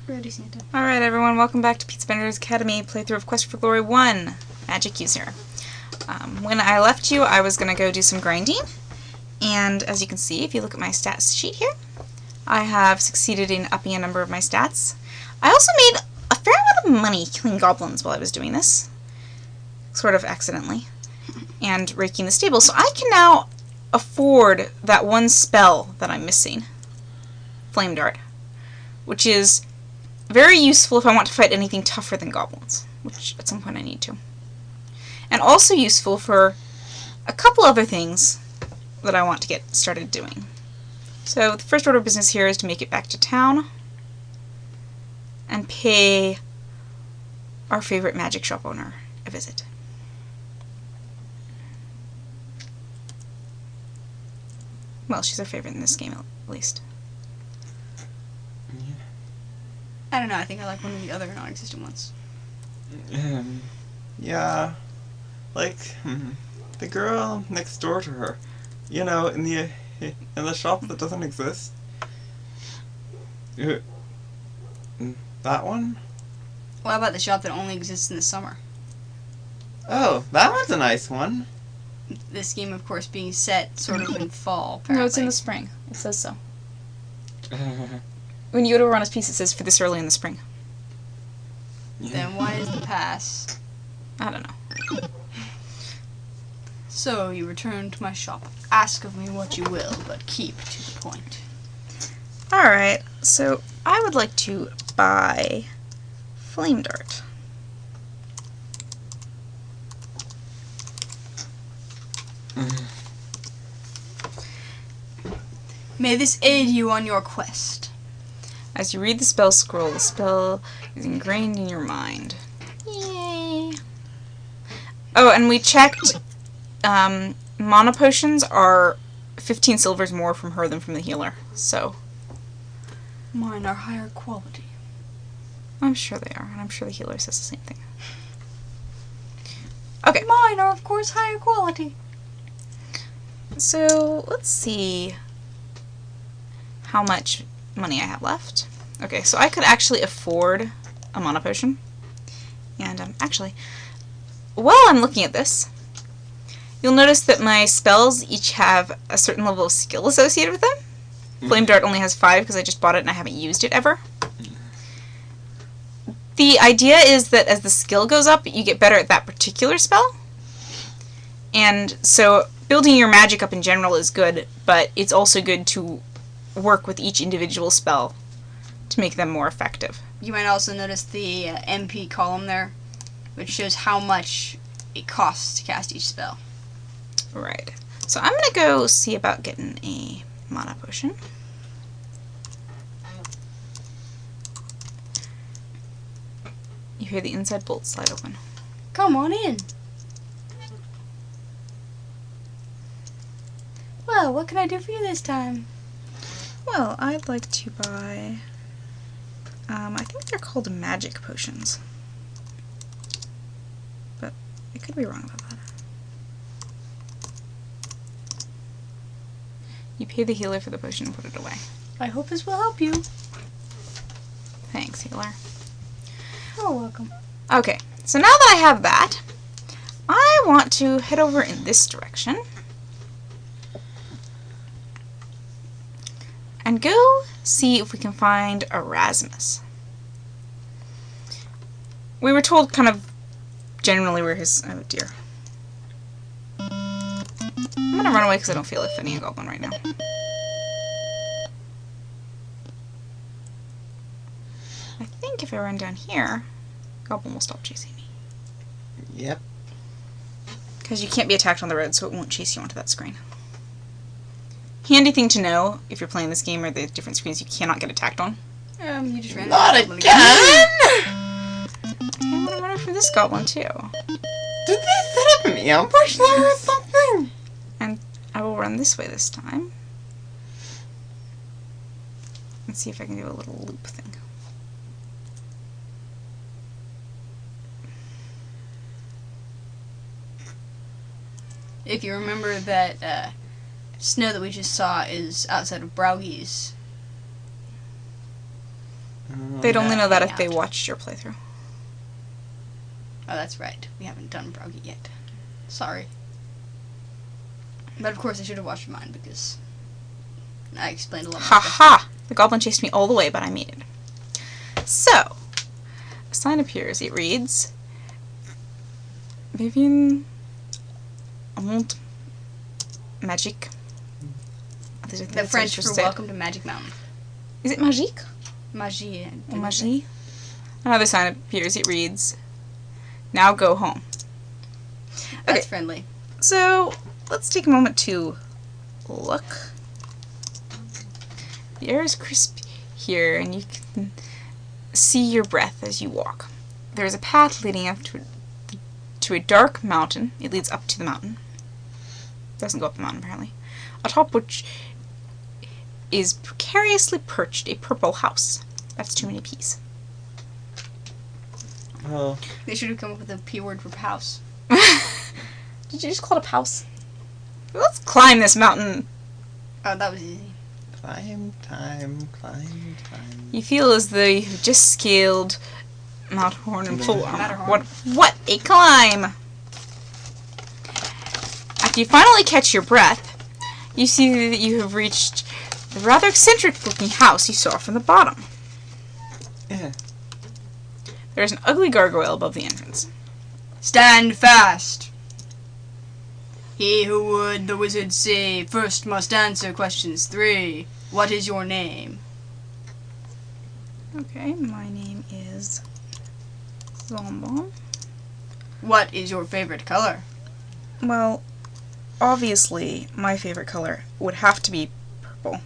Ready, Santa. Alright everyone, welcome back to Pizza Bender's Academy playthrough of Quest for Glory 1, Magic User. When I left you, I was going to go do some grinding, and as you can see, if you look at my stats sheet here, I have succeeded in upping a number of my stats. I also made a fair amount of money killing goblins while I was doing this, sort of accidentally, and raking the stable, so I can now afford that one spell that I'm missing, Flame Dart, which is very useful if I want to fight anything tougher than goblins, which at some point I need to. And also useful for a couple other things that I want to get started doing. So the first order of business here is to make it back to town and pay our favorite magic shop owner a visit. Well, she's our favorite in this game, at least. I don't know, I think I like one of the other non-existent ones. Yeah. Like, the girl next door to her. You know, in the shop that doesn't exist. That one? What about the shop that only exists in the summer? Oh, that one's a nice one. This game, of course, being set sort of in fall, apparently. No, it's in the spring. It says so. When you go to run his piece, it says for this early in the spring. Then why is the pass? I don't know. So, you return to my shop. Ask of me what you will, but keep to the point. Alright, so I would like to buy Flame Dart. May this aid you on your quest. As you read the spell scroll, the spell is ingrained in your mind. Yay! Oh, and we checked, mana potions are 15 silvers more from her than from the healer, so Mine are higher quality. I'm sure they are, and I'm sure the healer says the same thing. Okay. Mine are, of course, higher quality. So, let's see how much money I have left. Okay, so I could actually afford a mana potion. And actually, while I'm looking at this, you'll notice that my spells each have a certain level of skill associated with them. Flame Dart only has 5 because I just bought it and I haven't used it ever. The idea is that as the skill goes up, you get better at that particular spell. And so building your magic up in general is good, but it's also good to work with each individual spell to make them more effective. You might also notice the MP column there, which shows how much it costs to cast each spell. Right. So I'm going to go see about getting a mana potion. You hear the inside bolt slide open. Come on in. Well, what can I do for you this time? Well, I'd like to buy, I think they're called magic potions. But I could be wrong about that. You pay the healer for the potion and put it away. I hope this will help you. Thanks, healer. You're welcome. Okay, so now that I have that, I want to head over in this direction and go see if we can find Erasmus. We were told kind of generally where his... oh dear. I'm gonna run away because I don't feel like fighting a goblin right now. I think if I run down here, goblin will stop chasing me. Yep. Because you can't be attacked on the road, so it won't chase you onto that screen. Handy thing to know if you're playing this game are the different screens you cannot get attacked on. You just ran Not into the again! I want to run away from this goblin too. Did they set up an ambush there or something? And I will run this way this time. Let's see if I can do a little loop thing. If you remember that snow that we just saw is outside of Browgies. They'd only know that if they out. watched your playthrough. Oh, that's right. We haven't done Broggy yet. Sorry. But of course I should have watched mine because I explained a lot more Ha stuff. ha! The goblin chased me all the way, but I made it. So, a sign appears. It reads, Vivian Old Magic. The French for welcome to Magic Mountain. Is it Magique? Magie. Or Magie? Another sign appears. It reads, now go home. That's Okay. friendly. So, let's take a moment to look. The air is crisp here, and you can see your breath as you walk. There is a path leading up to a dark mountain. It leads up to the mountain. Doesn't go up the mountain, apparently. Atop which is precariously perched a purple house. That's too many P's. Oh, They should have come up with a P word for house. Did you just call it a house? Let's climb this mountain. Oh, that was easy. climb time. You feel as though you've just scaled Mount Horn in full armor. Matterhorn. What a climb! After you finally catch your breath, you see that you have reached the rather eccentric-looking house you saw from the bottom. Yeah. There is an ugly gargoyle above the entrance. Stand fast! He who would, the wizard say, first must answer questions 3. What is your name? Okay, my name is Zombom. What is your favorite color? Well, obviously, my favorite color would have to be purple.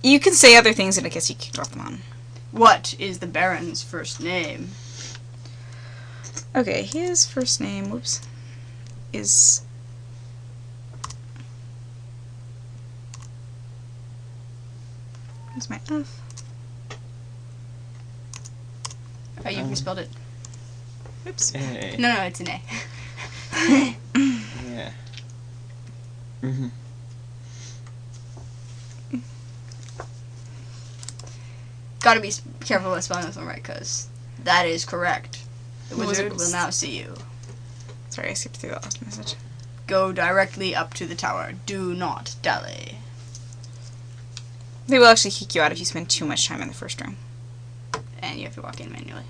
You can say other things and it gets you kicked off the mountain. What is the Baron's first name? Okay, his first name, is... Where's my F? Oh, you misspelled it. Oops. A. No, it's an A. Yeah. Mhm. Gotta be careful about spelling this one right, because that is correct. The wizard will now see you. Sorry, I skipped through that last message. Go directly up to the tower. Do not dally. They will actually kick you out if you spend too much time in the first room. And you have to walk in manually.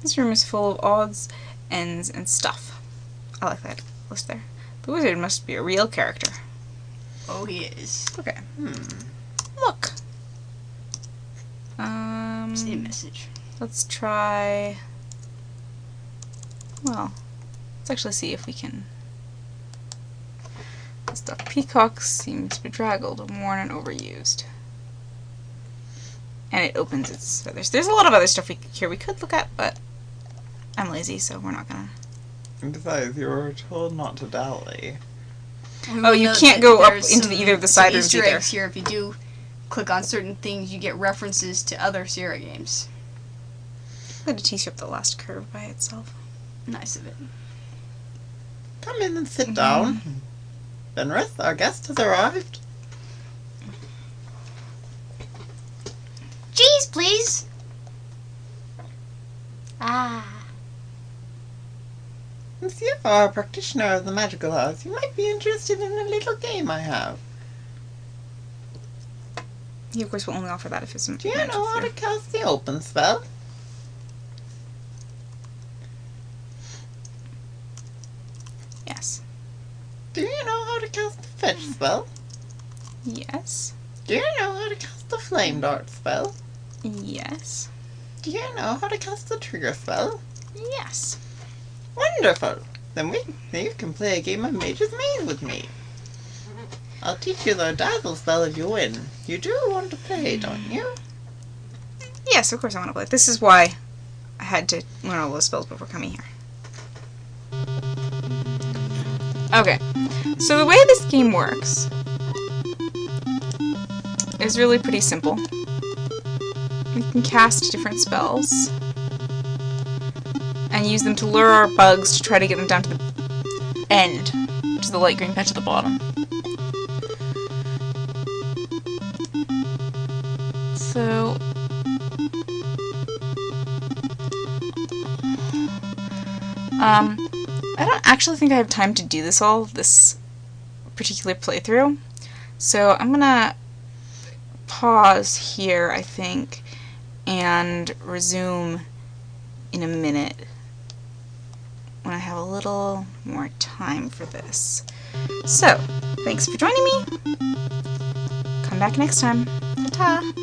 This room is full of odds, ends, and stuff. I like that list there. The wizard must be a real character. Oh, he is. Okay. Look. See a message. Let's try... Well, let's actually see if we can... The stuffed peacock seems bedraggled, worn, and overused. And it opens its feathers. There's a lot of other stuff here we could look at, but I'm lazy, so we're not gonna... And besides, you were told not to dally. Oh, you can't go up into either of the side rooms Easter either. eggs here. If you do click on certain things, you get references to other Sierra games. I'm going to tease you up the last curve by itself. Nice of it. Come in and sit down. Benrith, our guest has arrived. Cheese, please. Ah. Since you are a practitioner of the magical arts, you might be interested in a little game I have. He, of course, will only offer that if it's a Do you magic know how to fear. cast the open spell? Yes. Do you know how to cast the fetch spell? Yes. Do you know how to cast the flame dart spell? Yes. Do you know how to cast the trigger spell? Yes. Wonderful! Then you can play a game of Mage's Maze with me. I'll teach you the dazzle spell if you win. You do want to play, don't you? Yes, of course I want to play. This is why I had to learn all those spells before coming here. Okay, so the way this game works is really pretty simple. We can cast different spells and use them to lure our bugs to try to get them down to the end, which is the light green patch at the bottom. So I don't actually think I have time to do this particular playthrough, so I'm gonna pause here, I think, and resume in a minute when I have a little more time for this. So, thanks for joining me. Come back next time. Ta-ta!